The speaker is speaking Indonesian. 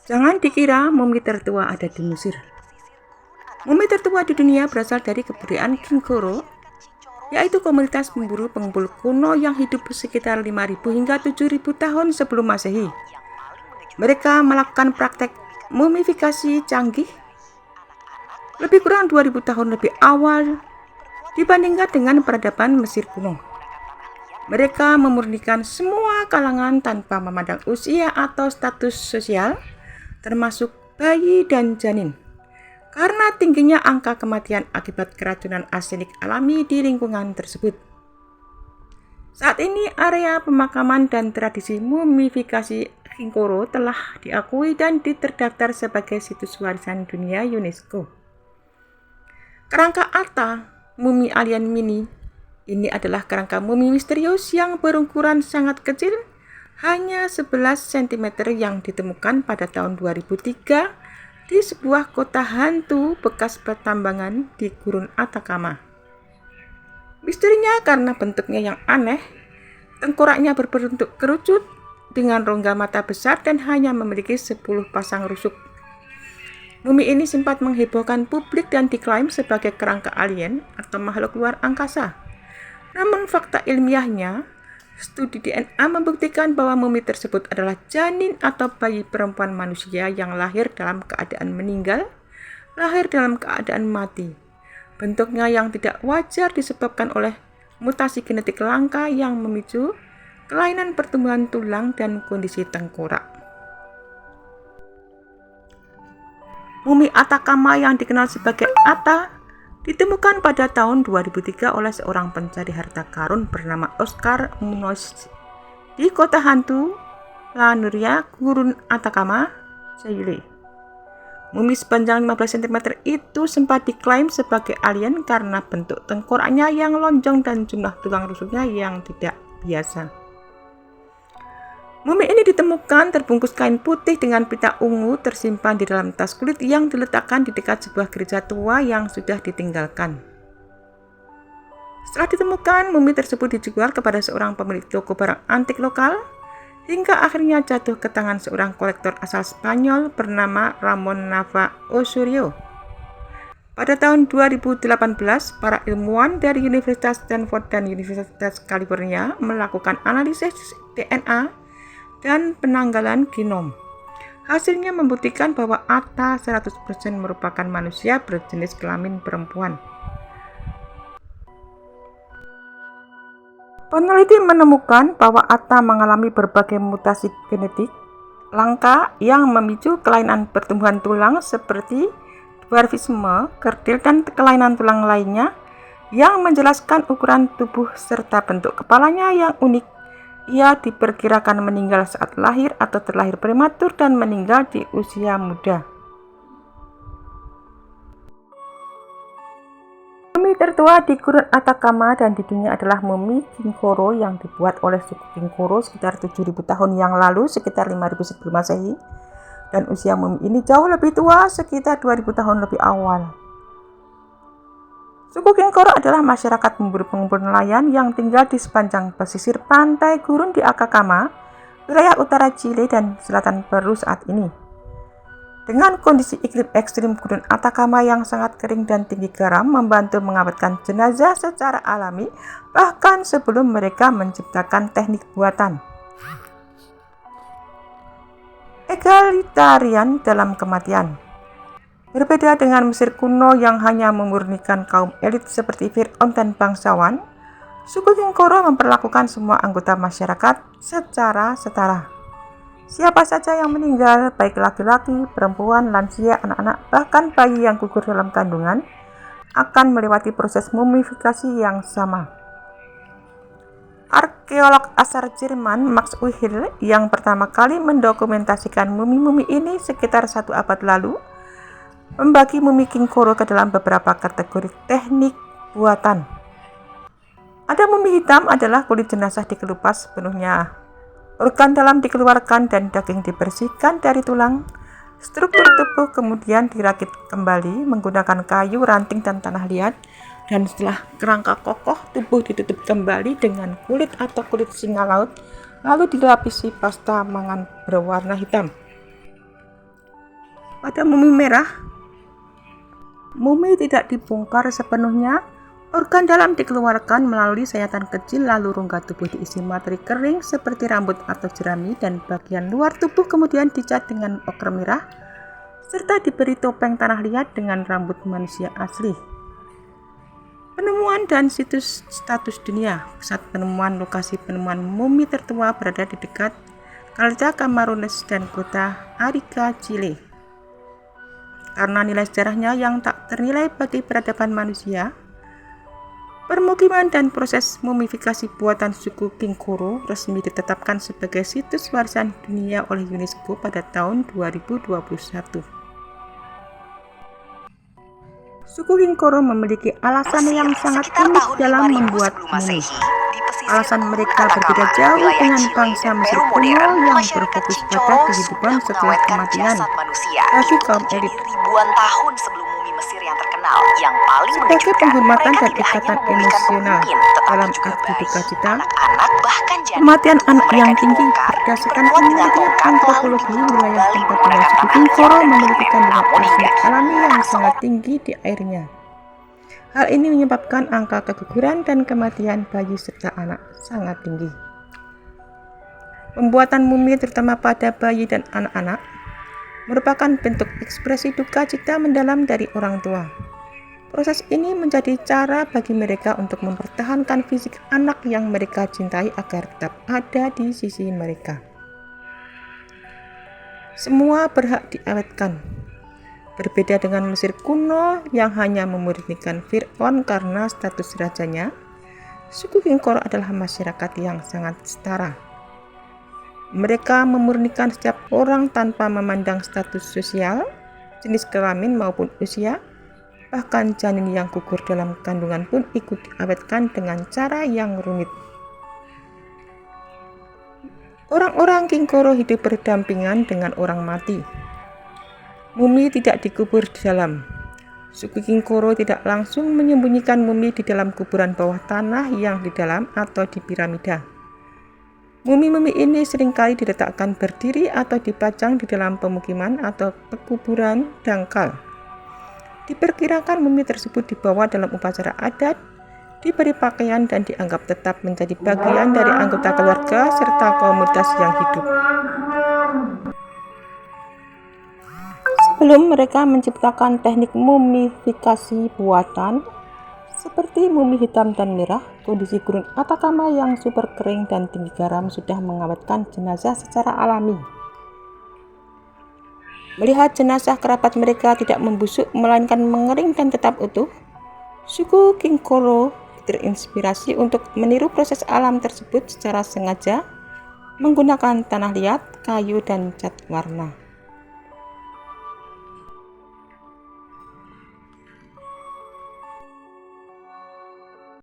Jangan dikira mumi tertua ada di Mesir. Mumi tertua di dunia berasal dari kebudayaan Kinkoro, yaitu komunitas pemburu pengumpul kuno yang hidup sekitar 5.000 hingga 7.000 tahun sebelum Masehi. Mereka melakukan praktek mumifikasi canggih lebih kurang 2.000 tahun lebih awal dibandingkan dengan peradaban Mesir kuno. Mereka memurnikan semua kalangan tanpa memandang usia atau status sosial, termasuk bayi dan janin. Karena tingginya angka kematian akibat keracunan arsenik alami di lingkungan tersebut. Saat ini area pemakaman dan tradisi mumifikasi Kinkoro telah diakui dan terdaftar sebagai situs warisan dunia UNESCO. Kerangka Atta, mumi alien mini, ini adalah kerangka mumi misterius yang berukuran sangat kecil, hanya 11 cm yang ditemukan pada tahun 2003 di sebuah kota hantu bekas pertambangan di Gurun Atacama. Misterinya karena bentuknya yang aneh, tengkoraknya berbentuk kerucut dengan rongga mata besar dan hanya memiliki 10 pasang rusuk. Mumi ini sempat menghebohkan publik dan diklaim sebagai kerangka alien atau makhluk luar angkasa. Namun fakta ilmiahnya, studi DNA membuktikan bahwa mumi tersebut adalah janin atau bayi perempuan manusia yang lahir dalam keadaan meninggal, lahir dalam keadaan mati. Bentuknya yang tidak wajar disebabkan oleh mutasi genetik langka yang memicu kelainan pertumbuhan tulang dan kondisi tengkorak. Mumi Atacama yang dikenal sebagai Atta ditemukan pada tahun 2003 oleh seorang pencari harta karun bernama Oscar Munoz di kota hantu La Nuria, Gurun Atacama, Chile. Mumi sepanjang 15 cm itu sempat diklaim sebagai alien karena bentuk tengkoraknya yang lonjong dan jumlah tulang rusuknya yang tidak biasa. Mumi ini ditemukan terbungkus kain putih dengan pita ungu tersimpan di dalam tas kulit yang diletakkan di dekat sebuah gereja tua yang sudah ditinggalkan. Setelah ditemukan, mumi tersebut dijual kepada seorang pemilik toko barang antik lokal, hingga akhirnya jatuh ke tangan seorang kolektor asal Spanyol bernama Ramon Nava Osorio. Pada tahun 2018, para ilmuwan dari Universitas Stanford dan Universitas California melakukan analisis DNA dan penanggalan genom. Hasilnya membuktikan bahwa Atta 100% merupakan manusia berjenis kelamin perempuan. Peneliti menemukan bahwa Atta mengalami berbagai mutasi genetik langka yang memicu kelainan pertumbuhan tulang seperti dwarfisme, kerdil, dan kelainan tulang lainnya yang menjelaskan ukuran tubuh serta bentuk kepalanya yang unik. Ia diperkirakan meninggal saat lahir atau terlahir prematur dan meninggal di usia muda. Mumi tertua di Gurun Atacama dan di dunia adalah mumi Kinkoro yang dibuat oleh suku Kinkoro sekitar 7.000 tahun yang lalu, sekitar 5.000 sebelum Masehi. Dan usia mumi ini jauh lebih tua, sekitar 2.000 tahun lebih awal. Suku Kinkoro adalah masyarakat pemburu pengumpul nelayan yang tinggal di sepanjang pesisir pantai gurun di Atacama, wilayah utara Chile dan selatan Peru saat ini. Dengan kondisi iklim ekstrim Gurun Atacama yang sangat kering dan tinggi garam membantu mengawetkan jenazah secara alami bahkan sebelum mereka menciptakan teknik buatan. Egalitarian dalam kematian. Berbeda dengan Mesir kuno yang hanya memurnikan kaum elit seperti Fir'aun dan bangsawan, suku Kinkoro memperlakukan semua anggota masyarakat secara setara. Siapa saja yang meninggal, baik laki-laki, perempuan, lansia, anak-anak, bahkan bayi yang gugur dalam kandungan, akan melewati proses mumifikasi yang sama. Arkeolog asal Jerman Max Uhl yang pertama kali mendokumentasikan mumi-mumi ini sekitar 1 abad lalu, membagi mumi Kinkoro ke dalam beberapa kategori teknik buatan. Ada mumi hitam adalah kulit jenazah dikelupas sepenuhnya, organ dalam dikeluarkan dan daging dibersihkan dari tulang. Struktur tubuh kemudian dirakit kembali menggunakan kayu, ranting, dan tanah liat. Dan setelah kerangka kokoh, tubuh ditutup kembali dengan kulit atau kulit singa laut, lalu dilapisi pasta mangan berwarna hitam. Pada mumi merah, mumi tidak dibongkar sepenuhnya. Organ dalam dikeluarkan melalui sayatan kecil, lalu rongga tubuh diisi materi kering seperti rambut atau jerami, dan bagian luar tubuh kemudian dicat dengan oker merah serta diberi topeng tanah liat dengan rambut manusia asli. Penemuan dan situs status dunia. Pusat penemuan lokasi penemuan mumi tertua berada di dekat Caleta Camarones dan kota Arica, Chile. Karena nilai sejarahnya yang tak ternilai bagi peradaban manusia, permukiman dan proses mumifikasi buatan suku Kinkoro resmi ditetapkan sebagai situs warisan dunia oleh UNESCO pada tahun 2021. Suku Kinkoro memiliki alasan yang sangat unik dalam membuat mumi. Alasan mereka berbeda jauh dengan bangsa Mesir kuno yang berfokus pada kehidupan setelah kematian bagi kaum elit. Ribuan tahun sebelum mumi Mesir yang terkenal, yang paling sebagai penghormatan dan ikatan emosional dalam arti arti duka cita, anak bahkan kematian anak yang tinggi berdasarkan penelitian antropologi wilayah tempat tinggal suku Kinkoro memiliki kandungan arsen alami yang sangat tinggi di airnya. Hal ini menyebabkan angka keguguran dan kematian bayi serta anak sangat tinggi. Pembuatan mumi terutama pada bayi dan anak-anak merupakan bentuk ekspresi duka cita mendalam dari orang tua. Proses ini menjadi cara bagi mereka untuk mempertahankan fisik anak yang mereka cintai agar tetap ada di sisi mereka. Semua berhak diawetkan. Berbeda dengan Mesir kuno yang hanya memurnikan Fir'aun karena status rajanya, suku Kinkoro adalah masyarakat yang sangat setara. Mereka memurnikan setiap orang tanpa memandang status sosial, jenis kelamin maupun usia. Bahkan janin yang gugur dalam kandungan pun ikut diawetkan dengan cara yang rumit. Orang-orang Kinkoro hidup berdampingan dengan orang mati. Mumi tidak dikubur di dalam. Suku Kinkoro tidak langsung menyembunyikan mumi di dalam kuburan bawah tanah yang di dalam atau di piramida. Mumi-mumi ini seringkali diletakkan berdiri atau dipajang di dalam pemukiman atau pekuburan dangkal. Diperkirakan mumi tersebut dibawa dalam upacara adat, diberi pakaian dan dianggap tetap menjadi bagian dari anggota keluarga serta komunitas yang hidup. Sebelum mereka menciptakan teknik mumifikasi buatan seperti mumi hitam dan merah, kondisi gurun Atacama yang super kering dan tinggi garam sudah mengawetkan jenazah secara alami. Melihat jenazah kerabat mereka tidak membusuk melainkan mengering dan tetap utuh, suku Kinkoro terinspirasi untuk meniru proses alam tersebut secara sengaja menggunakan tanah liat, kayu, dan cat warna.